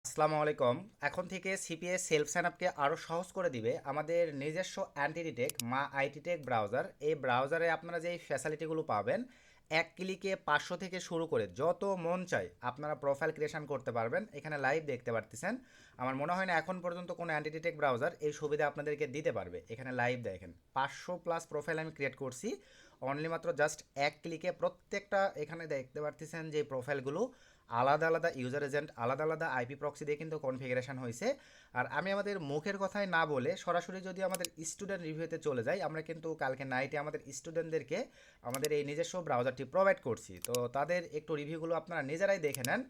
আসসালামু আলাইকুম। এখন থেকে সিপিএ সেলফ সাইন আপকে আরও সহজ করে দিবে আমাদের নিজস্ব অ্যান্টিটেক মা আইটিটেক ব্রাউজার। এই ব্রাউজারে আপনারা যে ফ্যাসিলিটিগুলো পাবেন, এক ক্লিকে 500 থেকে শুরু করে যত মন চায় আপনারা প্রোফাইল ক্রিয়েশন করতে পারবেন। এখানে লাইভ দেখতে পারতেছেন। আমার মনে হয় না এখন পর্যন্ত কোনো অ্যান্টিটেক ব্রাউজার এই সুবিধা আপনাদেরকে দিতে পারবে। এখানে লাইভ দেখেন 500+ প্রোফাইল আমি ক্রিয়েট করছি অনলি মাত্র জাস্ট এক ক্লিকে। প্রত্যেকটা এখানে দেখতে পারতেছেন যে প্রোফাইলগুলো আলাদা আলাদা ইউজার এজেন্ট, আলাদা আলাদা আইপি প্রক্সি দিয়ে কিন্তু কনফিগারেশন হয়েছে। আর আমি আমাদের মুখের কথায় না বলে সরাসরি যদি আমাদের স্টুডেন্ট রিভিউতে চলে যাই, আমরা কিন্তু কালকে নাইটে আমাদের স্টুডেন্টদেরকে আমাদের এই নিজস্ব ব্রাউজারটি প্রোভাইড করছি। তো তাদের একটু রিভিউগুলো আপনারা নিজেরাই দেখে নেন।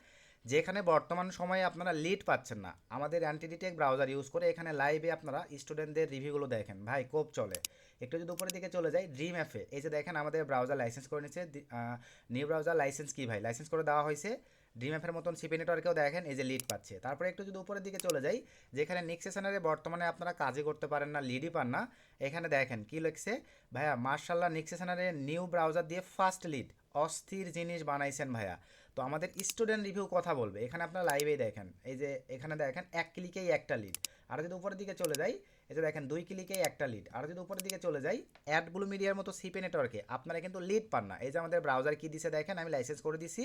যেখানে বর্তমান সময়ে আপনারা লিড পাচ্ছেন না, আমাদের অ্যান্টিটেক ব্রাউজার ইউজ করে এখানে লাইভে আপনারা স্টুডেন্টদের রিভিউগুলো দেখেন। ভাই কোপ চলে। একটু যদি উপরের দিকে চলে যাই, ড্রিম অ্যাপে এই যে দেখেন আমাদের ব্রাউজার লাইসেন্স করে নিচ্ছে। নিউ ব্রাউজার লাইসেন্স কি ভাই, লাইসেন্স করে দেওয়া হয়েছে। ড্রিম অ্যাপের মতন সিপি নেটওয়ার্কেও দেখেন এই যে লিড পাচ্ছে। তারপরে একটু যদি উপরের দিকে চলে যাই, যেখানে নিক্সেশনারে বর্তমানে আপনারা কাজই করতে পারেন না, লিডই পান না, এখানে দেখেন কি লিখছে। ভাইয়া মার্শাল্লাহ নিক্সেশনারে নিউ ব্রাউজার দিয়ে ফার্স্ট লিড, অস্থির জিনিস বানাইছেন ভাইয়া। তো আমাদের স্টুডেন্ট রিভিউ কথা বলবে। এখানে আপনারা লাইভেই দেখেন এই যে এখানে দেখেন এক ক্লিকেই একটা লিড। আর যদি উপরের দিকে চলে যাই, এই যে দেখেন 2 ক্লিকেই একটা লিড। আর যদি উপরের দিকে চলে যাই, অ্যাড ব্লু মিডিয়ার মতো সিপি নেটওয়ার্কে আপনারা কিন্তু লিড পান না। এই যে আমাদের ব্রাউজার কি দিছে দেখেন, আমি লাইসেন্স করে দিছি।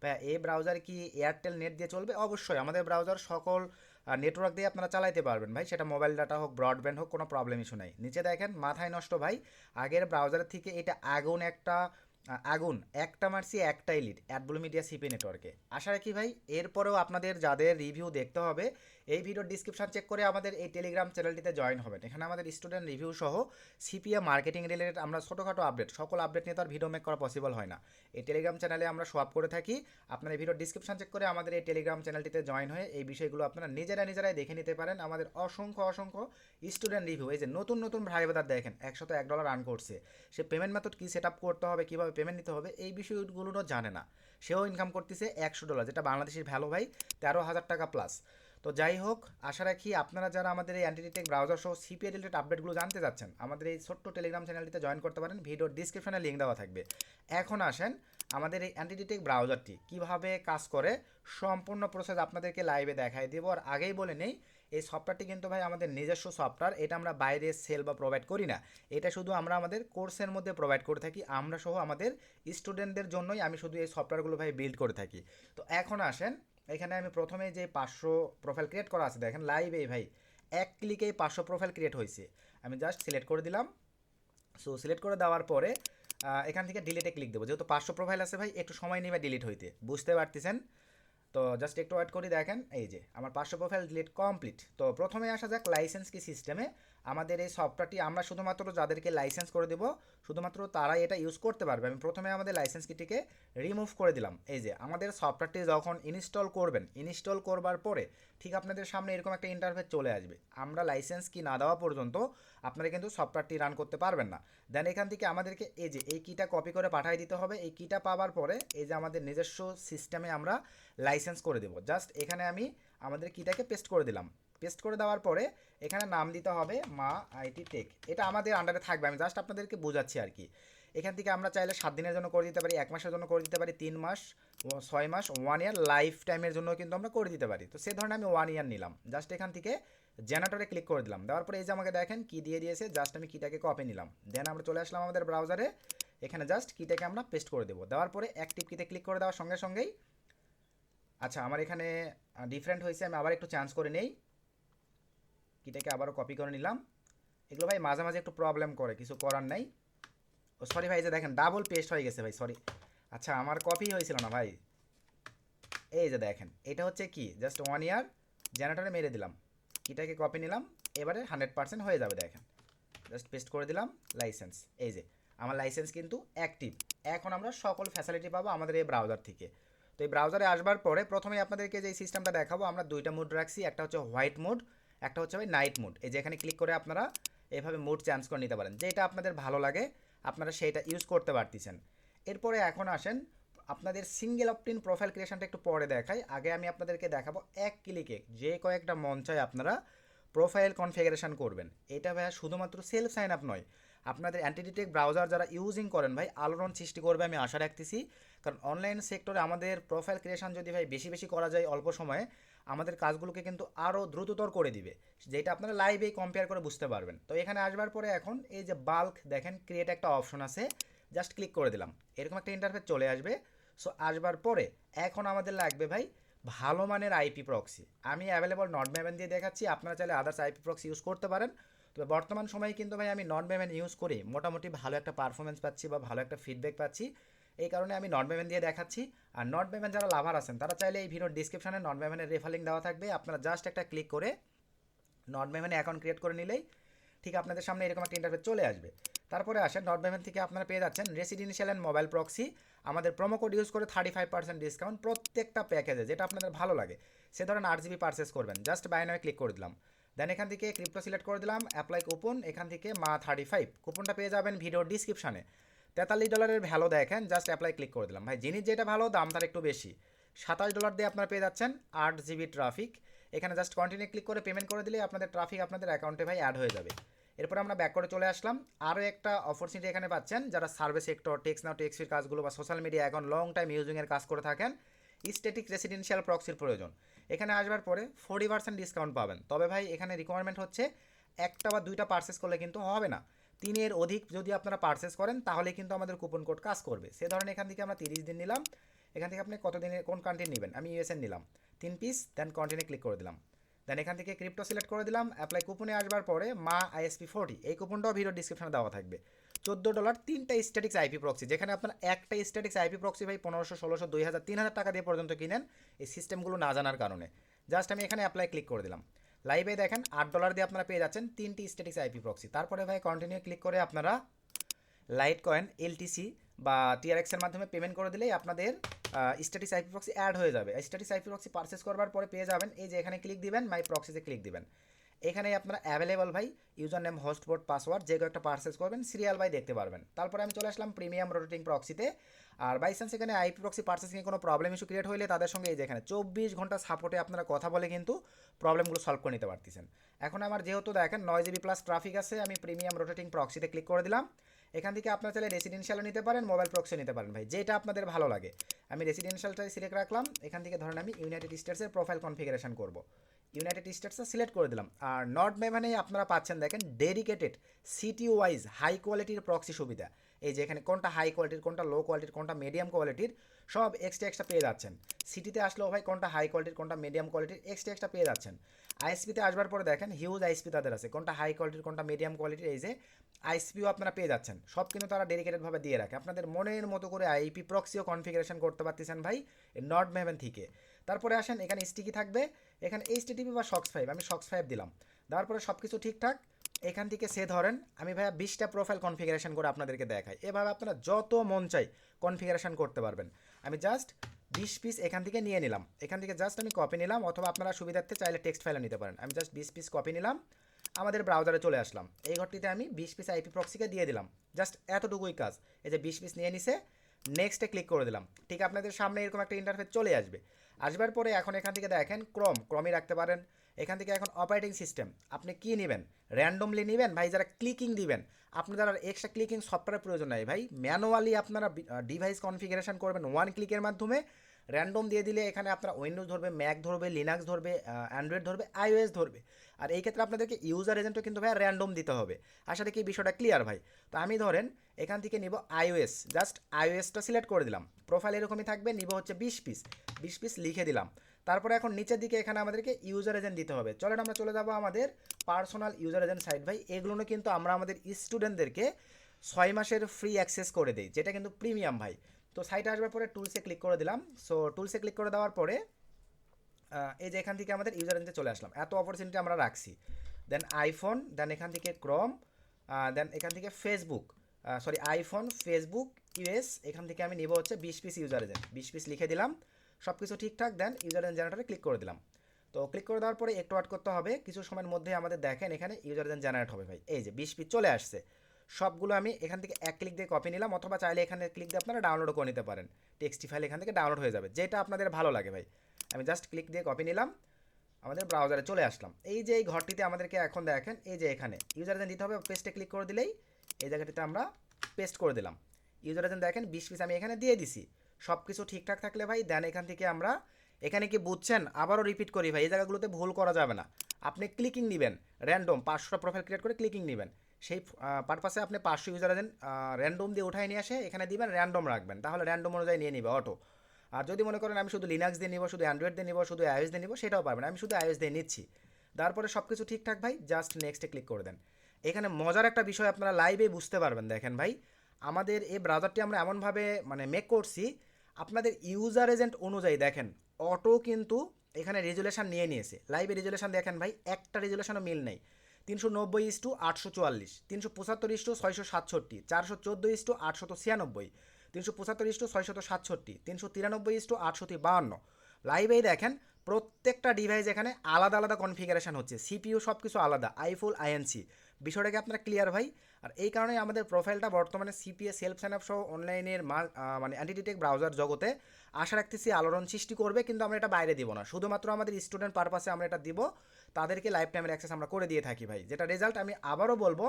ভাইয়া এই ব্রাউজার কি এয়ারটেল নেট দিয়ে চলবে? অবশ্যই আমাদের ব্রাউজার সকল নেটওয়ার্ক দিয়ে আপনারা চালাইতে পারবেন ভাই, সেটা মোবাইল ডাটা হোক, ব্রডব্যান্ড হোক, কোনো প্রবলেম ইস্যু নাই। নিচে দেখেন মাথায় নষ্ট ভাই, আগের ব্রাউজারের থেকে এটা আগুন একটা আগুন একটা মারছি একটাই লিড অ্যাডব্লু মিডিয়া সিপি নেটওয়ার্কে। আশা রাখি ভাই এরপরেও আপনাদের যাদের রিভিউ দেখতে হবে, এই ভিডিওর ডিসক্রিপশন চেক করে আমাদের এই টেলিগ্রাম চ্যানেলটিতে জয়েন হবেন। এখানে আমাদের স্টুডেন্ট রিভিউ সহ সিপিএ মার্কেটিং রিলেটেড আমরা ছোটোখাটো আপডেট, সকল আপডেট নিয়ে তো আর ভিডিও মেক করা পসিবল হয় না। এই টেলিগ্রাম চ্যানেলে আমরা শো আপ করে থাকি। আপনার এই ভিডিওর ডিসক্রিপশন চেক করে আমাদের এই টেলিগ্রাম চ্যানেলটিতে জয়েন হয়ে এই বিষয়গুলো আপনারা নিজেরাই দেখে নিতে পারেন। আমাদের অসংখ্য অসংখ্য স্টুডেন্ট রিভিউ, এই যে নতুন নতুন ভাই বেদার দেখেন $101 আর্ন করছে। সে পেমেন্ট মেথড কী সেট আপ করতে হবে, কীভাবে পেমেন্ট নিতে হবে, এই বিষয়গুলো জানে না। সেও ইনকাম করতেছে $100, যেটা বাংলাদেশের ভ্যালু ভাই 13,000 টাকা প্লাস। তো যাই হোক, আশা রাখি আপনারা যারা আমাদের এই অ্যান্টিটেক ব্রাউজার সহ সিপিএ রিলেটেড আপডেটগুলো জানতে চাচ্ছেন, আমাদের এই ছোট্ট টেলিগ্রাম চ্যানেলটিতে জয়েন করতে পারেন। ভিডিওর ডিসক্রিপশনে লিঙ্ক দেওয়া থাকবে। এখন আসেন আমাদের এই অ্যান্টিটেক ব্রাউজারটি কীভাবে কাজ করে, সম্পূর্ণ প্রসেস আপনাদেরকে লাইভে দেখাই দেবো। আর আগেই বলে নেই, এই সফটওয়্যারটি কিন্তু ভাই আমাদের নিজস্ব সফটওয়্যার। এটা আমরা বাইরে সেল বা প্রোভাইড করি না। এটা শুধু আমরা আমাদের কোর্সের মধ্যে প্রোভাইড করে থাকি। আমরা সহ আমাদের স্টুডেন্টদের জন্যই আমি শুধু এই সফটওয়্যারগুলো ভাই বিল্ড করে থাকি। তো এখন আসেন, এখানে আমি প্রথমে যে 500 প্রোফাইল ক্রিয়েট করা আছে দেখেন লাইভেই ভাই এক ক্লিকেই 500 প্রোফাইল ক্রিয়েট হয়েছে। আমি জাস্ট সিলেক্ট করে দিলাম। সো সিলেক্ট করে দেওয়ার পরে এখান থেকে ডিলিটে ক্লিক দেবো। যেহেতু 500 প্রোফাইল আছে ভাই, একটু সময় নেবে ডিলিট হইতে, বুঝতে পারতেছেন। তো জাস্ট একটু ওয়েট করি। দেখেন এই যে আমার 500 প্রোফাইল ডিলিট কমপ্লিট। তো প্রথমে আসা যাক লাইসেন্স কি সিস্টেমে। আমাদের এই সফটওয়্যারটি আমরা শুধুমাত্র যাদেরকে লাইসেন্স করে দেবো, শুধুমাত্র তারাই এটা ইউজ করতে পারবে। আমি প্রথমে আমাদের লাইসেন্স কিটিকে রিমুভ করে দিলাম। এই যে আমাদের সফটওয়্যারটি যখন ইনস্টল করবেন, ইনস্টল করবার পরে ঠিক আপনাদের সামনে এরকম একটা ইন্টারফেস চলে আসবে। আমরা লাইসেন্স কি না দেওয়া পর্যন্ত আপনারা কিন্তু সফটওয়্যারটি রান করতে পারবেন না। দেন এখান থেকে আমাদেরকে এই যে এই কিটা কপি করে পাঠিয়ে দিতে হবে। এই কিটা পাওয়ার পরে এই যে আমাদের নিজস্ব সিস্টেমে আমরা লাইসেন্স করে দেবো। জাস্ট এখানে আমি আমাদের কিটাকে পেস্ট করে দিলাম। পেস্ট করে দেওয়ার পরে এখানে নাম দিতে হবে মা আইটি টেক। এটা আমাদের আন্ডারে থাকবে, আমি জাস্ট আপনাদেরকে বোঝাচ্ছি আর কি। এখান থেকে আমরা চাইলে 7 দিনের জন্য করে দিতে পারি, 1 মাসের জন্য করে দিতে পারি, 3 মাস, 6 মাস, 1 ইয়ার, লাইফ টাইমের জন্য কিন্তু আমরা করে দিতে পারি। তো সে ধরনের আমি 1 ইয়ার নিলাম। জাস্ট এখান থেকে জেনারেটরে ক্লিক করে দিলাম। দেওয়ার পরে এই যে আমাকে দেখেন কি দিয়ে দিয়েছে, জাস্ট আমি কিটাকে কপি নিলাম। দেন আমরা চলে আসলাম আমাদের ব্রাউজারে। এখানে জাস্ট কিটাকে আমরা পেস্ট করে দেবো। দেওয়ার পরে অ্যাক্টিভ কিতে ক্লিক করে দেওয়ার সঙ্গে সঙ্গেই আচ্ছা আমার এখানে ডিফারেন্ট হয়েছে, আমি আবার একটু চান্স করে নেই। কিটাকে আবারও কপি করে নিলাম। এগুলো ভাই মাঝে মাঝে একটু প্রবলেম করে, কিছু করার নাই। ও সরি ভাই, যে দেখেন ডাবল পেস্ট হয়ে গেছে ভাই, সরি। আচ্ছা আমার কপি হয়েছিল না ভাই। এই যে দেখেন এটা হচ্ছে কি, জাস্ট 1 ইয়ার জেনারেটরে মেরে দিলাম, কিটাকে কপি নিলাম। এবারে 100% হয়ে যাবে। দেখেন জাস্ট পেস্ট করে দিলাম লাইসেন্স। এই যে আমার লাইসেন্স কিন্তু অ্যাক্টিভ। এখন আমরা সকল ফ্যাসিলিটি পাবো আমাদের এই ব্রাউজার থেকে। তো এই ব্রাউজারে আসবার পরে প্রথমেই আপনাদেরকে যে সিস্টেমটা দেখাবো, আমরা দুইটা মুড রাখছি। একটা হচ্ছে হোয়াইট মুড, একটা হচ্ছে ভাই নাইট মুড। এই যে এখানে ক্লিক করে আপনারা এভাবে মুড চেঞ্জ করে নিতে পারেন, যেটা আপনাদের ভালো লাগে আপনারা সেইটা ইউজ করতে পারতেছেন। এরপরে এখন আসেন আপনাদের সিঙ্গেল অপটিন প্রোফাইল ক্রিয়েশনটা একটু পরে দেখাই। আগে আমি আপনাদেরকে দেখাবো এক ক্লিকে যে কয়েকটা মঞ্চায় আপনারা প্রোফাইল কনফিগারেশন করবেন। এটা ভাইয়া শুধুমাত্র সেলফ সাইন আপ নয়, আপনাদের অ্যান্টিটেক ব্রাউজার যারা ইউজিং করেন ভাই আলোড়ন সৃষ্টি করবে আমি আশা রাখতেছি। কারণ অনলাইন সেক্টরে আমাদের প্রোফাইল ক্রিয়েশন যদি ভাই বেশি বেশি করা যায় অল্প সময়ে, আমাদের কাজগুলোকে কিন্তু আরও দ্রুততর করে দিবে, যেটা আপনারা লাইভেই কম্পেয়ার করে বুঝতে পারবেন। তো এখানে আসবার পরে এখন এই যে বাল্ক দেখেন ক্রিয়েট একটা অপশন আছে, জাস্ট ক্লিক করে দিলাম, এরকম একটা ইন্টারফেস চলে আসবে। সো আসবার পরে এখন আমাদের লাগবে ভাই ভালো মানের আইপি প্রক্সি। আমি অ্যাভেলেবল নট ম্যাভেন দিয়ে দেখাচ্ছি, আপনারা চাইলে আদার্স আইপি প্রক্সি ইউজ করতে পারেন। তবে বর্তমান সময়ে কিন্তু ভাই আমি নট ম্যাভেন ইউজ করি, মোটামুটি ভালো একটা পারফরমেন্স পাচ্ছি বা ভালো একটা ফিডব্যাক পাচ্ছি, এই কারণে আমি নট ম্যাভেন দিয়ে দেখাচ্ছি। আর নট ম্যাভেন যারা লাভার আছেন তারা চাইলে এই ভিডিওর ডিসক্রিপশনে নট ম্যাভেনের রেফার লিঙ্ক দেওয়া থাকবে, আপনারা জাস্ট একটা ক্লিক করে নট ম্যাভেনে অ্যাকাউন্ট ক্রিয়েট করে নিলেই ঠিক আপনাদের সামনে এরকম একটা ইন্টারফেস চলে আসবে। তারপরে আসেন নট ম্যাভেন থেকে আপনারা পেয়ে যাচ্ছেন রেসিডেন্সিয়াল অ্যান্ড মোবাইল প্রক্সি, আমাদের প্রোমো কোড ইউজ করে 35% ডিসকাউন্ট প্রত্যেকটা প্যাকেজে, যেটা আপনাদের ভালো লাগে। সে ধরেন 8 GB পারচেস করবেন, জাস্ট বাই নাও ক্লিক করে দিলাম, দেন এখান থেকে ক্রিপ্টো সিলেক্ট করে দিলাম, অ্যাপ্লাই কুপন, এখান থেকে মা35 কুপনটা পেয়ে যাবেন ভিডিওর ডিসক্রিপশানে। $43 ভ্যালু দেখেন, জাস্ট অ্যাপ্লাই ক্লিক করে দিলাম। ভাই জিনিস যেটা ভালো দাম তার একটু বেশি, $27 দিয়ে আপনারা পেয়ে যাচ্ছেন 8 GB ট্রাফিক। এখানে জাস্ট কন্টিনিউ ক্লিক করে পেমেন্ট করে দিলে আপনাদের ট্রাফিক আপনাদের অ্যাকাউন্টে ভাই অ্যাড হয়ে যাবে। এরপর আমরা ব্যাক করে চলে আসলাম, আরও একটা অপরচুনিটি এখানে পাচ্ছেন যারা সার্ভিস সেক্টর, টেক্স নাও টেক্সির কাজগুলো বা সোশ্যাল মিডিয়া এখন লং টাইম ইউজিংয়ের কাজ করে থাকেন, স্ট্যাটিক রেসিডেন্সিয়াল প্রক্সির প্রয়োজন। এখানে আসবার পরে 40% ডিসকাউন্ট পাবেন। তবে ভাই এখানে রিকোয়ারমেন্ট হচ্ছে একটা বা দুইটা পার্সেস করলে কিন্তু হবে না, 3-এর অধিক যদি আপনারা পার্সেস করেন তাহলে কিন্তু আমাদের কুপন কোড কাজ করবে। সে ধরনের এখান থেকে আমরা 30 দিন নিলাম, এখান থেকে আপনি কত দিনের কোন কান্ট্রি নেবেন, আমি ইউএসএ নিলাম 3 পিস, দেন কন্টিনিউ ক্লিক করে দিলাম, দেন এখান থেকে ক্রিপ্টো সিলেক্ট করে দিলাম, অ্যাপ্লাই কুপনে আসবার পরে মা ISP40, এই কুপনটাও ভিডিও ডিসক্রিপশনে দেওয়া থাকবে। $14 তিনটা স্ট্যাটিক্স আইপি প্রক্সি, যেখানে আপনারা একটা স্ট্যাটিক্স আইপি প্রক্সি ভাই 1500, 1600, 2000, 3000 টাকা দিয়ে পর্যন্ত কিনেন এই সিস্টেমগুলো না জানার কারণে। জাস্ট আমি এখানে অ্যাপ্লাই ক্লিক করে দিলাম, লাইভে দেখেন $8 দিয়ে আপনারা পেয়ে যাচ্ছেন 3টি স্ট্যাটিক্স আইপি প্রক্সি। তারপরে ভাই কন্টিনিউ ক্লিক করে আপনারা লাইট কয়েন, এলটিসি বা টিআরএক্সের মাধ্যমে পেমেন্ট করে দিলেই আপনাদের স্ট্যাটিক্স আইপি প্রক্সি অ্যাড হয়ে যাবে। স্ট্যাটিক্স আইপি প্রক্সি পারচেস করবার পরে পেয়ে যাবেন এই যে এখানে ক্লিক দিবেন, মাই প্রক্সিতে ক্লিক দিবেন, এখানে আপনারা অ্যাভেলেবল ভাই user name, host port, password যে একটা পারচেস করবেন সিরিয়াল বাই দেখতে পারবেন। তারপরে আমি চলে আসলাম প্রিমিয়াম রোটেটিং প্রক্সিতে। আর বাই চান্স এখানে আইপি প্রক্সি পারচেসিংয়ে কোনো প্রবলেম ইস্যু ক্রিয়েট হলে তাদের সঙ্গে এই যে এখানে 24 ঘন্টা সাপোর্টে আপনারা কথা বলে কিন্তু প্রবলেমগুলো সলভ করে নিতে পারতেছেন। এখন আমার যেহেতু দেখেন 9 GB প্লাস ট্রাফিক আছে, আমি প্রিমিয়াম রোটেটিং প্রক্সিতে ক্লিক করে দিলাম। এখান থেকে আপনারা চাইলে রেসিডেন্সিয়ালও নিতে পারেন, মোবাইল প্রক্সিও নিতে পারেন ভাই, যেটা আপনাদের ভালো লাগে। আমি রেসিডেন্সিয়ালটাই সিলেক্ট রাখলাম, এখান থেকে ধরেন আমি ইউনাইটেড স্টেটসের প্রোফাইল কনফিগারেশন করব, ইউনাইটেড স্টেটসটা সিলেক্ট করে দিলাম। আর নট ম্যাভেনে আপনারা পাচ্ছেন দেখেন ডেডিকেটেড সিটি ওয়াইজ হাই কোয়ালিটির প্রক্সি সুবিধা, এই যে এখানে কোনটা হাই কোয়ালিটির, কোনটা লো কোয়ালিটির, কোনটা মিডিয়াম কোয়ালিটির, সব এক্সট্রা পেয়ে যাচ্ছেন। সিটিতে আসলেও ভাই কোনটা হাই কোয়ালিটির, কোনটা মিডিয়াম কোয়ালিটির এক্সট্রা পেয়ে যাচ্ছেন। আইএসপিতে আসবার পরে দেখেন হিউজ আইএসপি তাদের আছে, কোনটা হাই কোয়ালিটির, কোনটা মিডিয়াম কোয়ালিটির, এই যে আইএসপিও আপনারা পেয়ে যাচ্ছেন, সব কিন্তু তারা ডেডিকেটেডভাবে দিয়ে রাখে। আপনাদের মনের মতো করে আইপি প্রক্সিও কনফিগারেশন করতে পারতেছেন ভাই নট ম্যাভেন থেকে। তারপরে আসেন এখানে স্টিকি থাকবে, এখানে HTTP বা SOX5, আমি SOX5 দিলাম, দেওয়ার পরে সব কিছু ঠিকঠাক। এখান থেকে সে ধরেন আমি ভাইয়া 20টা প্রোফাইল কনফিগারেশন করে আপনাদেরকে দেখাই, এভাবে আপনারা যত মন চাই কনফিগারেশন করতে পারবেন। আমি জাস্ট 20 পিস এখান থেকে নিয়ে নিলাম, এখান থেকে জাস্ট আমি কপি নিলাম, অথবা আপনারা সুবিধার্থে চাইলে টেক্সট ফাইলে নিতে পারেন। আমি জাস্ট 20 পিস কপি নিলাম, আমাদের ব্রাউজারে চলে আসলাম, এই ঘরটিতে আমি 20 পিস আইপি প্রক্সিকে দিয়ে দিলাম, জাস্ট এতটুকুই কাজ। এই যে 20 পিস নিয়ে নিছে, নেক্সটে ক্লিক করে দিলাম, ঠিক আপনাদের সামনে এরকম একটা ইন্টারফেস চলে আসবে। আসবার পরে এখন এখান থেকে দেখেন ক্রমই রাখতে পারেন। এখান থেকে এখন অপারেটিং সিস্টেম আপনি কি নেবেন, র্যান্ডমলি নেবেন ভাই, যারা ক্লিকিং দিবেন আপনাদের আর এক্সট্রা ক্লিকিং সফটওয়্যারের প্রয়োজন নাই ভাই, ম্যানুয়ালি আপনারা ডিভাইস কনফিগারেশন করবেন ওয়ান ক্লিকের মাধ্যমে। র্যান্ডম দিয়ে দিলে এখানে আপনারা উইন্ডোজ ধরবে, ম্যাক ধরবে, লিনাক্স ধরবে, অ্যান্ড্রয়েড ধরবে, iOS ধরবে। আর এই ক্ষেত্রে আপনাদেরকে ইউজার এজেন্টও কিন্তু ভাই র্যান্ডম দিতে হবে। আশা করি এই বিষয়টা ক্লিয়ার ভাই। তো আমি ধরেন এখান থেকে নিব iOS, জাস্ট iOSটা সিলেক্ট করে দিলাম, প্রোফাইল এরকমই থাকবে, নিব হচ্ছে 20 পিস, 20 পিস লিখে দিলাম। তারপরে এখন নিচের দিকে এখানে আমাদেরকে ইউজার এজেন্ট দিতে হবে। চলেন আমরা চলে যাবো আমাদের পার্সোনাল ইউজার এজেন্ট সাইট ভাই, এগুলো কিন্তু আমরা আমাদের স্টুডেন্টদেরকে 6 মাসের ফ্রি অ্যাক্সেস করে দিই, যেটা কিন্তু প্রিমিয়াম ভাই। তো সাইটে আসবার পরে টুলসে ক্লিক করে দিলাম। সো টুলসে ক্লিক করে দেওয়ার পরে এই যে এখান থেকে আমাদের ইউজার এজেন্টে চলে আসলাম, এত অপরচুনিটি আমরা রাখছি। দেন আইফোন, দেন এখান থেকে ক্রোম, দেন এখান থেকে ফেসবুক, আইফোন, ফেসবুক, ইউএস, এখান থেকে আমি নিব হচ্ছে 20 পিস ইউজার এজেন্ট, 20 পিস লিখে দিলাম, সব কিছু ঠিকঠাক। দেন ইউজার এজেন্ট জেনারেটরে ক্লিক করে দিলাম। তো ক্লিক করে দেওয়ার পরে একটু ওয়েট করতে হবে, কিছু সময়ের মধ্যে আমাদের দেখেন এখানে ইউজার এজেন্ট জেনারেট হবে ভাই, এই যে 20 পিস চলে আসছে। সবগুলো আমি এখান থেকে এক ক্লিক দিয়ে কপি নিলাম, অথবা চাইলে এখানে ক্লিক দিয়ে আপনারা ডাউনলোডও করে নিতে পারেন, টেক্সটি ফাইল এখান থেকে ডাউনলোড হয়ে যাবে, যেটা আপনাদের ভালো লাগে ভাই। আমি জাস্ট ক্লিক দিয়ে কপি নিলাম, আমাদের ব্রাউজারে চলে আসলাম। এই যে এই ঘরটিতে আমাদেরকে এখন দেখেন এই যে এখানে ইউজার এজেন্ট দিতে হবে, পেস্টে ক্লিক করে দিলেই এই জায়গাটিতে আমরা পেস্ট করে দিলাম। ইউজার এজেন্ট দেখেন 20 পিস আমি এখানে দিয়ে দিছি, সব কিছু ঠিকঠাক থাকলে ভাই দেন এখান থেকে আমরা এখানে কি বুঝছেন? আবারও রিপিট করি ভাই, এই জায়গাগুলোতে ভুল করা যাবে না। আপনি ক্লিকিং নেবেন র্যান্ডম 500টা প্রোফাইল ক্রিয়েট করে ক্লিকিং নেবেন, সেই পারপাসে আপনি 500 ইউজার এজেন্ট র্যান্ডম দিয়ে উঠাই নিয়ে আসে এখানে দিবেন, র্যান্ডম রাখবেন, তাহলে র্যান্ডম অনুযায়ী নিয়ে নিবে অটো। আর যদি মনে করেন আমি শুধু লিনাক্স দিয়ে নিব, শুধু অ্যান্ড্রয়েড দিয়ে নিব, শুধু আইওএস দিয়ে নিব, সেটাও পারবেন। আমি শুধু আইওএস দিয়ে নিচ্ছি। তারপরে সব কিছু ঠিকঠাক ভাই, জাস্ট নেক্সটে ক্লিক করে দেন। এখানে মজার একটা বিষয় আপনারা লাইভে বুঝতে পারবেন। দেখেন ভাই, আমাদের এই ব্রাউজারটি আমরা এমনভাবে মানে মেক করছি, আপনাদের ইউজার এজেন্ট অনুযায়ী দেখেন অটো কিন্তু এখানে রেজুলেশন নিয়ে নিয়েছে। লাইভে রেজুলেশন দেখেন ভাই, একটা রেজুলেশনও মিল নেই। 390:844, 375:667, 414:896, 375:667, 393:852। লাইভেই দেখেন প্রত্যেকটা ডিভাইস এখানে আলাদা আলাদা কনফিগারেশন হচ্ছে, সিপিইউ সব কিছু আলাদা, আইফুল আইএনসি। বিষয়টাকে আপনারা ক্লিয়ার ভাই? আর এই কারণে আমাদের প্রোফাইলটা বর্তমানে সিপিএ সেলফ সাইন আপ সহ অনলাইনের মানে অ্যান্টিডিটেক ব্রাউজার জগতে আশা রাখতেছি আলোড়ন সৃষ্টি করবে। কিন্তু আমরা এটা বাইরে দিব না, শুধুমাত্র আমাদের স্টুডেন্ট পারপাসে আমরা এটা দিব, তাদেরকে লাইফ টাইমের অ্যাক্সেস আমরা করে দিয়ে থাকি ভাই। যেটা রেজাল্ট আমি আবারও বলবো,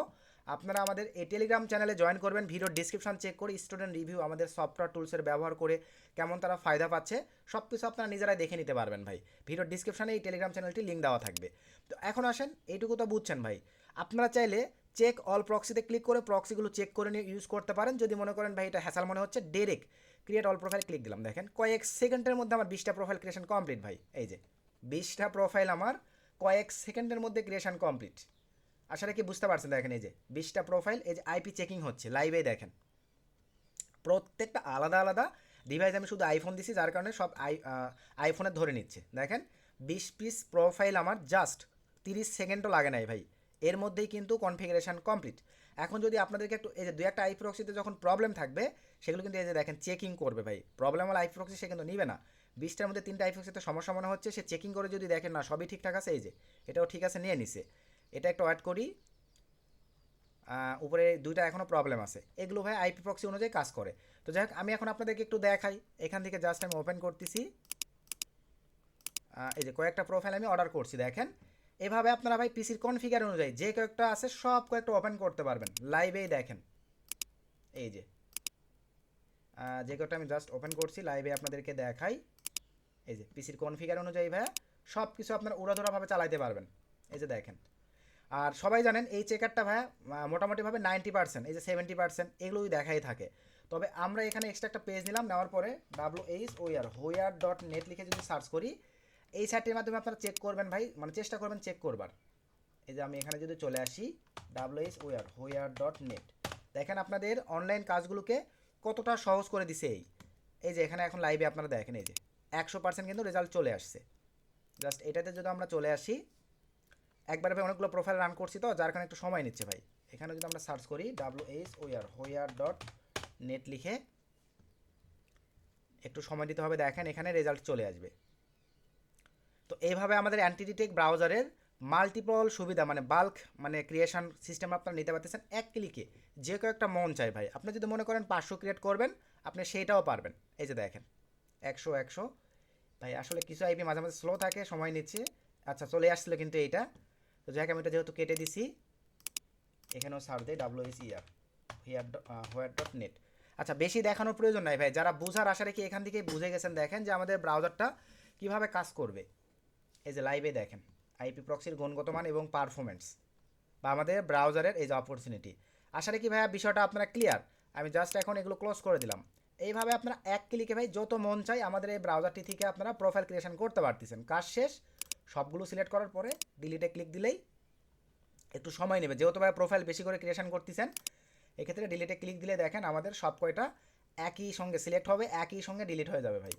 আপনারা আমাদের এই টেলিগ্রাম চ্যানেলে জয়েন করবেন, ভিডিওর ডিসক্রিপশন চেক করে স্টুডেন্ট রিভিউ আমাদের সফটওয়্যার টুলসের ব্যবহার করে কেমন তারা ফায়দা পাচ্ছে সব কিছু আপনারা নিজেরাই দেখে নিতে পারবেন ভাই। ভিডিওর ডিসক্রিপশনে এই টেলিগ্রাম চ্যানেলটি লিঙ্ক দেওয়া থাকবে। তো এখন আসেন, এইটুকু তো বুঝছেন ভাই। আপনারা চাইলে চেক অল প্রক্সিতে ক্লিক করে প্রক্সিগুলো চেক করে নিয়ে ইউজ করতে পারেন। যদি মনে করেন ভাই এটা হ্যাসাল মনে হচ্ছে, direct create all profile click দিলাম, দেখেন কয়েক সেকেন্ডের মধ্যে আমার 20টা প্রোফাইল ক্রিয়েশন কমপ্লিট ভাই। এই যে 20টা প্রোফাইল আমার কয়েক সেকেন্ডের মধ্যে ক্রিয়েশন কমপ্লিট। আসলে কি বুঝতে পারছেন? দেখেন এই যে 20টা প্রোফাইল, এই যে আইপি চেকিং হচ্ছে লাইভেই দেখেন, প্রত্যেকটা আলাদা আলাদা ডিভাইস। আমি শুধু আইফোন দিছি যার কারণে সব আইফোনে ধরে নিচ্ছে। দেখেন 20 পিস প্রোফাইল আমার জাস্ট 30 সেকেন্ডও লাগে নাই ভাই, এর মধ্যেই কিন্তু কনফিগারেশন কমপ্লিট। এখন যদি আপনাদেরকে একটু এই যে 2-একটা আই প্রক্সিতে যখন প্রবলেম থাকবে সেগুলো কিন্তু এই যে দেখেন চেকিং করবে ভাই। প্রবলেম হলে আই প্রক্সি সে কিন্তু নিবে না। 20টার মধ্যে 3টা আই প্রক্সিতে সমস্যা মনে হচ্ছে, সে চেকিং করে যদি দেখেন না সবই ঠিকঠাক আছে, এই যে এটাও ঠিক আছে নিয়ে নিছে। এটা একটু অ্যাড করি, উপরে 2টা এখনও প্রবলেম আছে, এগুলো ভাই আইপি প্রক্সি অনুযায়ী কাজ করে। তো যাই হোক, আমি এখন আপনাদেরকে একটু দেখাই। এখান থেকে জাস্ট আমি ওপেন করতেছি, এই যে কয়েকটা প্রোফাইল আমি অর্ডার করছি। দেখেন এভাবে আপনারা ভাই পিসির কনফিগার অনুযায়ী যে কয়েকটা আছে সব কয়েকটা ওপেন করতে পারবেন লাইভেই। দেখেন এই যে যে কয়েকটা আমি জাস্ট ওপেন করছি লাইভে আপনাদেরকে দেখাই। এই যে পিসির কনফিগার অনুযায়ী ভাই সব কিছু আপনারা উড়াধুরাভাবে চালাইতে পারবেন। এই যে দেখেন, আর সবাই জানেন এই চেকারটা ভাই মোটামুটিভাবে 90%, এই যে 70% এগুলোই দেখাই থাকে। তবে আমরা এখানে এক্সট্রা একটা পেজ নিলাম, নেওয়ার পরে WHOYAR.net লিখে যদি সার্চ করি, এই সাইটটির মাধ্যমে আপনারা চেক করবেন ভাই, মানে চেষ্টা করবেন চেক করবার। এই যে আমি এখানে যদি চলে আসি WHOYAR.net, দেখেন আপনাদের অনলাইন কাজগুলোকে কতটা সহজ করে দিছে। এই যে এখানে এখন লাইভে আপনারা দেখেন এই যে 100% কিন্তু রেজাল্ট চলে আসছে। জাস্ট এটাতে যদি আমরা চলে আসি, একবারে ভাই অনেকগুলো প্রোফাইল রান করছি তো যার কারণে একটু সময় নিচ্ছে ভাই। এখানে যদি আমরা সার্চ করি WHOYAR.net লিখে, একটু সময় দিতে হবে, দেখেন এখানে রেজাল্ট চলে আসবে। তো এইভাবে আমাদের অ্যান্টিডিটেক ব্রাউজারের মাল্টিপল সুবিধা মানে বাল্ক মানে ক্রিয়েশন সিস্টেম আপনারা নিতে পারতেছেন এক ক্লিকে। যে কয়েকটা মন চাই ভাই, আপনি যদি মনে করেন 500 ক্রিয়েট করবেন আপনি সেইটাও পারবেন। এই যে দেখেন 100 ভাই, আসলে কিছু আইপি মাঝে মাঝে স্লো থাকে, সময় নিচ্ছে। আচ্ছা চলে আসছিলো কিন্তু এইটা। তো যাই হোক আমি এটা যেহেতু কেটে দিছি, এখানেও সার্চ দেয় WHOYAR.net। আচ্ছা বেশি দেখানোর প্রয়োজন নাই ভাই, যারা বুঝার আশা রেখে এখান থেকে বুঝে গেছেন, দেখেন যে আমাদের ব্রাউজারটা কীভাবে কাজ করবে। এই যে লাইভে দেখেন আইপি প্রক্সির গুণগত মান এবং পারফরমেন্স বা আমাদের ব্রাউজারের এই যে অপরচুনিটি। আশা রাখি ভাইয়া বিষয়টা আপনারা ক্লিয়ার। আমি জাস্ট এখন এগুলো ক্লোজ করে দিলাম। এইভাবে আপনারা এক ক্লিকে ভাই যত মন চাই আমাদের এই ব্রাউজারটি থেকে আপনারা প্রোফাইল ক্রিয়েশন করতে পারতেছেন। কাজ শেষ, সবগুলো সিলেক্ট করার পরে ডিলিটে ক্লিক দিলেই একটু সময় নেবে, যেহেতু ভাই প্রোফাইল বেশি করে ক্রিয়েশন করতেছেন। এক্ষেত্রে ডিলিটে ক্লিক দিলে দেখেন আমাদের সব কয়টা একই সঙ্গে সিলেক্ট হবে, একই সঙ্গে ডিলিট হয়ে যাবে ভাই।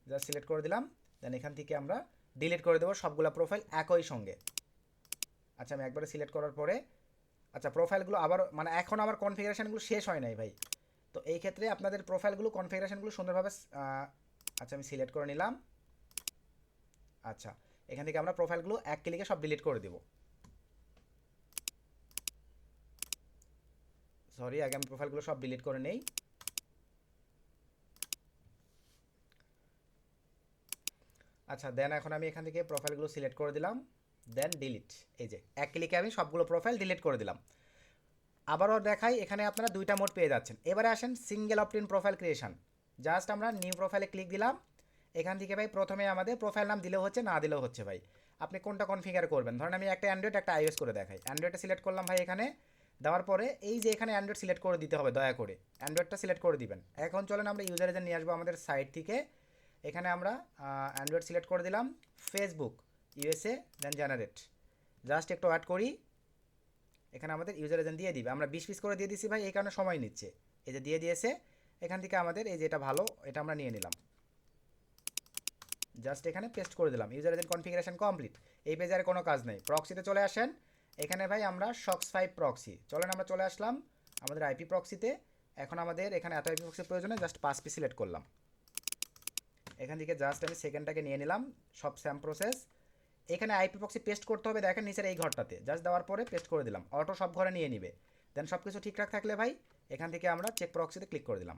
জাস্ট সিলেক্ট করে দিলাম, দেন এখান থেকে আমরা ডিলিট করে দেবো সবগুলো প্রোফাইল একই সঙ্গে। আচ্ছা আমি একবারে সিলেক্ট করার পরে, আচ্ছা প্রোফাইলগুলো আবার মানে এখন আমার কনফিগারেশনগুলো শেষ হয় নাই ভাই। তো এই ক্ষেত্রে আপনাদের প্রোফাইলগুলো কনফিগারেশনগুলো সুন্দরভাবে আচ্ছা আমি সিলেক্ট করে নিলাম। আচ্ছা এখান থেকে আমরা প্রোফাইলগুলো এক ক্লিকে সব ডিলিট করে দেবো। সরি, আগে আমি প্রোফাইলগুলো সব ডিলিট করে নেই। আচ্ছা দেন এখন আমি এখান থেকে প্রোফাইলগুলো সিলেক্ট করে দিলাম, দেন ডিলিট। এই যে এক ক্লিকে আমি সবগুলো প্রোফাইল ডিলিট করে দিলাম। আবারও দেখাই, এখানে আপনারা 2টা মোড পেয়ে যাচ্ছেন। এবারে আসেন single opt-in profile creation. Just আমরা নিউ প্রোফাইলে ক্লিক দিলাম, এখান থেকে ভাই প্রথমে আমাদের প্রোফাইল নাম দিলেও হচ্ছে, না দিলেও হচ্ছে ভাই। আপনি কোনটা কনফিগার করবেন, ধরেন আমি একটা অ্যান্ড্রয়েড একটা iOS করে দেখাই। অ্যান্ড্রয়েডটা সিলেক্ট করলাম ভাই, এখানে দেওয়ার পরে এই যে এখানে অ্যান্ড্রয়েড সিলেক্ট করে দিতে হবে, দয়া করে অ্যান্ড্রয়েডটা সিলেক্ট করে দিবেন। এখন চলেন আমরা ইউজারে নিয়ে আসবো আমাদের সাইট থেকে। এখানে আমরা অ্যান্ড্রয়েড সিলেক্ট করে দিলাম, ফেসবুক USA, দেন জেনারেট। জাস্ট একটু অ্যাড করি, এখানে আমাদের ইউজার এজেন্ট দিয়ে দিবে। আমরা 20 পিস করে দিয়ে দিছি ভাই, এই কারণে সময় নিচ্ছে। এই যে দিয়ে দিয়েছে, এখান থেকে আমাদের এই যে এটা ভালো, এটা আমরা নিয়ে নিলাম, জাস্ট এখানে পেস্ট করে দিলাম। User agent configuration complete. এই পেজে আর কোনো কাজ নেই। প্রক্সিতে চলে আসেন, এখানে ভাই আমরা SOX5 প্রক্সি, চলেন আমরা চলে আসলাম আমাদের আইপি প্রক্সিতে। এখন আমাদের এখানে এত আইপি প্রক্সির প্রয়োজনে জাস্ট 5 পিস সিলেক্ট করলাম। এখান থেকে জাস্ট আমি সেকেন্ডটাকে নিয়ে নিলাম, সব স্যাম প্রসেস। এখানে আইপি প্রক্সি পেস্ট করতে হবে, দেখেন নিচের এই ঘরটাতে জাস্ট দেওয়ার পরে পেস্ট করে দিলাম, অটো সব ঘরে নিয়ে নিবে। দেন সব কিছু ঠিকঠাক থাকলে ভাই এখান থেকে আমরা চেক প্রক্সিতে ক্লিক করে দিলাম।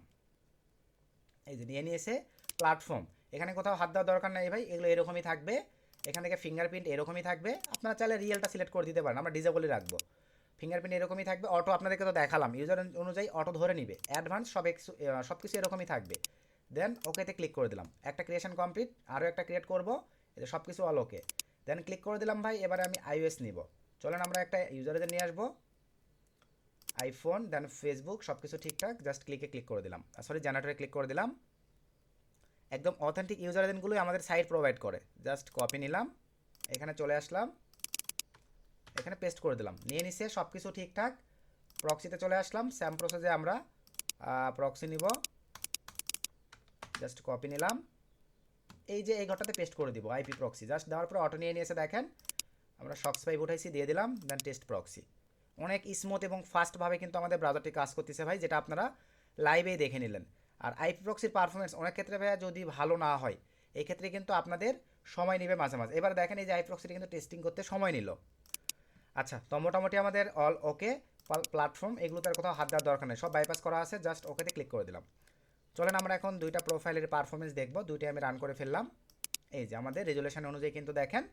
এই যে নিয়ে নিয়েছে প্ল্যাটফর্ম, এখানে কোথাও হাত দেওয়ার দরকার নেই ভাই, এগুলো এরকমই থাকবে। এখান থেকে ফিঙ্গারপ্রিন্ট এরকমই থাকবে, আপনারা চাইলে রিয়েলটা সিলেক্ট করে দিতে পারেন, আমরা ডিজেবলই রাখবো। ফিঙ্গারপ্রিন্ট এরকমই থাকবে, অটো আপনাদেরকে তো দেখালাম, ইউজার অনুযায়ী অটো ধরে নিবে। অ্যাডভান্স সব কিছু এরকমই থাকবে। দেন ওকেতে ক্লিক করে দিলাম, একটা ক্রিয়েশন কমপ্লিট, আরও একটা ক্রিয়েট করবো, এটা সব কিছু অল ওকে। দেন ক্লিক করে দিলাম ভাই, এবারে আমি iOS নিব। চলেন আমরা একটা ইউজারে নিয়ে আসবো, আইফোন, দেন ফেসবুক, সব কিছু ঠিকঠাক, জাস্ট ক্লিক করে দিলাম, সরি জেনারেটরে ক্লিক করে দিলাম। একদম অথেন্টিক ইউজার এজেন্টগুলোই আমাদের সাইট প্রোভাইড করে। জাস্ট কপি নিলাম, এখানে চলে আসলাম, এখানে পেস্ট করে দিলাম, নিয়ে নিছে সব কিছু ঠিকঠাক। প্রক্সিতে চলে আসলাম, স্যাম প্রসেসে আমরা প্রক্সি নিব, জাস্ট কপি নিলাম, এই যে এই ঘরটাতে পেস্ট করে দিব আইপি প্রক্সি। জাস্ট দেওয়ার পরে অটো নিয়ে নিয়েছে, দেখেন আমরা SOX5 উঠাইছি, দিয়ে দিলাম, দেন টেস্ট প্রক্সি। অনেক স্মুথ এবং ফাস্টভাবে কিন্তু আমাদের ব্রাউজারটি কাজ করতেছে ভাই, যেটা আপনারা লাইভেই দেখে নিলেন। আর আইপি প্রক্সির পারফরমেন্স অনেক ক্ষেত্রে ভাইয়া যদি ভালো না হয়, এই ক্ষেত্রে কিন্তু আপনাদের সময় নেবে মাঝে মাঝে। এবার দেখেন এই যে আইপি প্রক্সিটি কিন্তু টেস্টিং করতে সময় নিল। আচ্ছা, তো মোটামুটি আমাদের অল ওকে। প্ল্যাটফর্ম এগুলো তার কোথাও হাত দেওয়ার দরকার নেই, সব বাইপাস করা আছে, জাস্ট ওকেতে ক্লিক করে দিলাম। চলেন আমরা এখন দুইটা প্রোফাইলের পারফরমেন্স দেখব, দুইটাই আমি রান করে ফেললাম। এই যে আমাদের রেজুলেশন অনুযায়ী কিন্তু দেখেন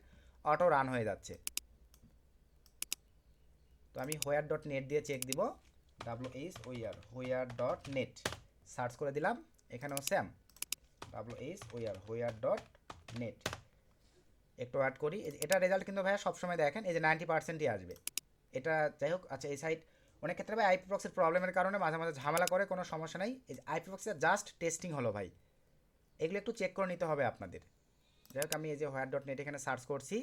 অটো রান হয়ে যাচ্ছে। তো আমি হোয়ার.নেট দিয়ে চেক দিব, হোয়ার.নেট সার্চ করে দিলাম, এখানেও স্যাম হোয়ার.নেট একটু অ্যাড করি। এটা রেজাল্ট কিন্তু ভাইয়া সবসময় দেখেন এই যে 90%ই আসবে এটা, যাই হোক। আচ্ছা, এই সাইট অনেক ক্ষেত্রে ভাই আইপি প্রক্সির প্রবলেমের কারণে মাঝে মাঝে ঝামেলা করে, কোনো সমস্যা নেই। এই যে আইপি প্রক্সির জাস্ট টেস্টিং হলো ভাই, এগুলো একটু চেক করে নিতে হবে আপনাদের। যাই হোক, আমি এই যে হোয়ার.নেট এখানে সার্চ করছি,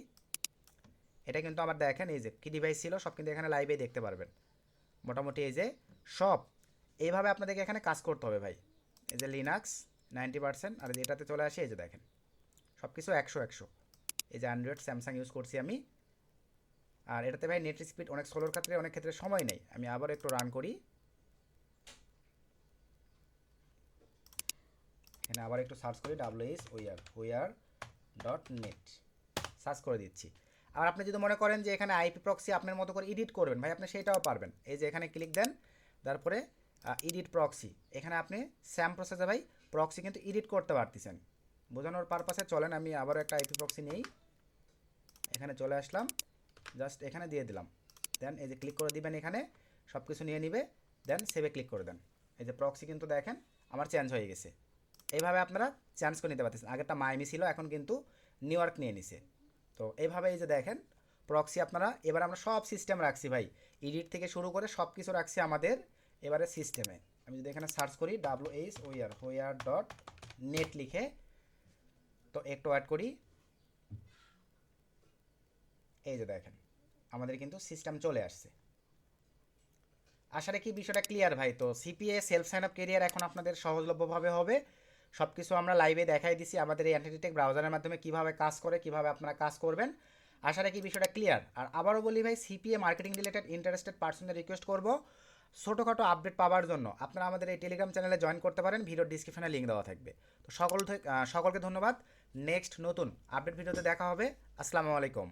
এটা কিন্তু আমার দেখেন এই যে কী ডিভাইস ছিল সব কিন্তু এখানে লাইভে দেখতে পারবেন। মোটামুটি এই যে সব এইভাবে আপনাদেরকে এখানে কাজ করতে হবে ভাই। এই যে লিনাক্স 90%, আর এটাতে চলে আসে এই যে দেখেন সব কিছু 100। এই যে অ্যান্ড্রয়েড স্যামসাং ইউজ করছি আমি। আর এটাতে ভাই নেট স্পিড অনেক স্লোর ক্ষেত্রে অনেক ক্ষেত্রে সময় নেই। আমি আবার একটু রান করি, এখানে আবার একটু সার্চ করি, হোয়ার.নেট সার্চ করে দিচ্ছি। আর আপনি যদি মনে করেন যে এখানে আইপি প্রক্সি আপনার মতো করে এডিট করবেন ভাই, আপনি সেটাও পারবেন। এই যে এখানে ক্লিক দেন, তারপরে এডিট প্রক্সি, এখানে আপনি স্যাম প্রসেসে ভাই প্রক্সি কিন্তু এডিট করতে পারতেছেন। বোঝানোর পারপাসে চলেন আমি আবারও একটা আইপি প্রক্সি নেই, এখানে চলে আসলাম, জাস্ট এখানে দিয়ে দিলাম। দেন এই যে ক্লিক করে দিবেন, এখানে সব কিছু নিয়ে নিবে, দেন সেভে ক্লিক করে দেন। এই যে প্রক্সি কিন্তু দেখেন আমার চেঞ্জ হয়ে গেছে। এইভাবে আপনারা চেঞ্জ করে নিতে পারতেছেন। আগেরটা মাইমি ছিল, এখন কিন্তু নিউ ইয়র্ক নিয়ে নিছে। তো এইভাবে এই যে দেখেন প্রক্সি আপনারা, এবার আমরা সব সিস্টেম রাখছি ভাই, এডিট থেকে শুরু করে সব কিছু রাখছি আমাদের এবারে সিস্টেমে। আমি যদি এখানে সার্চ করি হোয়ার.নেট লিখে, তো একটু অ্যাড করি, এই যে দেখেন আমাদের কিন্তু সিস্টেম চলে আসছে। আশা রাখি বিষয়টা ক্লিয়ার ভাই। তো CPA self sign up career এখন আপনাদের সহজলভ্যভাবে হবে। সব কিছু আমরা লাইভে দেখাই দিছি আমাদের এই অ্যান্টিটেক ব্রাউজারের মাধ্যমে কীভাবে কাজ করে, কীভাবে আপনারা কাজ করবেন। আশা রাখি বিষয়টা ক্লিয়ার। আর আবারও বলি ভাই, সিপিএ মার্কেটিং রিলেটেড ইন্টারেস্টেড পার্সনদের রিকোয়েস্ট করবো, ছোটোখাটো আপডেট পাওয়ার জন্য আপনারা আমাদের এই টেলিগ্রাম চ্যানেলে জয়েন করতে পারেন, ভিডিওর ডিসক্রিপশনে লিঙ্ক দেওয়া থাকবে। তো সকলকে ধন্যবাদ। নেক্সট নতুন আপডেট ভিডিওতে দেখা হবে। আসসালামু আলাইকুম।